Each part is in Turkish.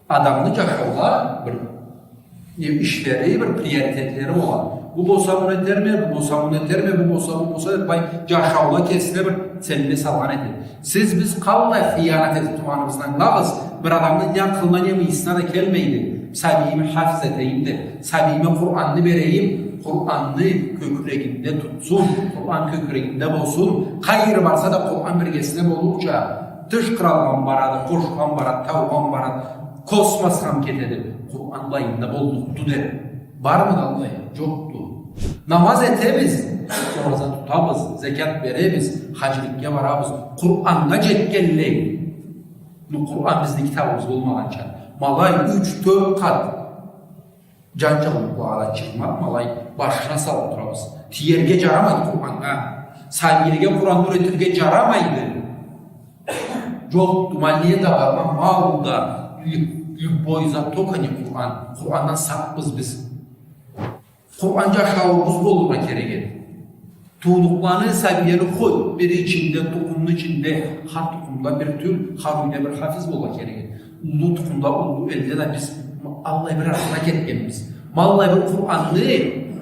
adamını yaşauğa bir işleri, bir prioritetleri olan. Bu bolsa bunu eterme, bu bolsa bunu eterme, bu bolsa etmey, yaşauğa kesine bir selini salgan edir. Siz biz kalla hıyanat edip tumanımızdan lağız, bir adamın yan kılman yemeğisine de kelmeydi. Sabimi hafiz edeyim de, sabimi Kur'an'ını vereyim, Kur'an'ını köküreginde tutsun, Kur'an köküreginde bolsun, hayır varsa da Kur'an birgesine bolurca, dış kralgan baradı, koşkan baradı, tavgan baradı, kosmos hamket edip, Kur'an layında bolluktu der. Var mı Allah'ım? Yoktu. Namaz etemiz, oruza tutamız, zekat veremiz, hacılıkya varabız, Kur'an'la cetkelleyim. Kur'an bizde kitabımız olmagança. Malay 3-4 kat cancalılıkla ala çıkmak, malay başına salıp durabız. Tiyerge caramaydı Kur'an'a. Saygilige Kur'an'ı üretirge caramaydı. Yoktu, malliye de var, malda, yük boyuza tokani Kur'an. Kur'an'dan sakbız biz. Kur'an yaşauğumuz olurma kerege. Tuğluklarını seviyeni koy, biri içinde, tukumun içinde, har tukumda bir tül, haruyla bir hafiz olma kerege. Ulu tukumda, ulu elde de biz Allah'ı bir arasına ketkenimiz. Vallahi bir Kur'an'ı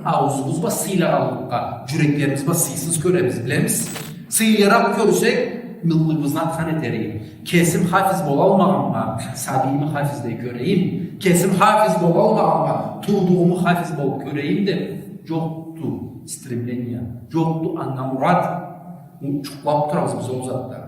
ağzımız basıyla aldıkka, yüreklerimiz basıysız göremiz, bilemiz. Sıyıyarak görsek, millımızdan kan etereyi. Kesim hafiz bolalmağımla, sabimi hafizde göreyim. Kesim hafiz bolalmağımla, tuğduğumu hafiz bol göreyim de, yoktu strimleniya, yoktu anna murat. Çuklap durarız biz o zatlar.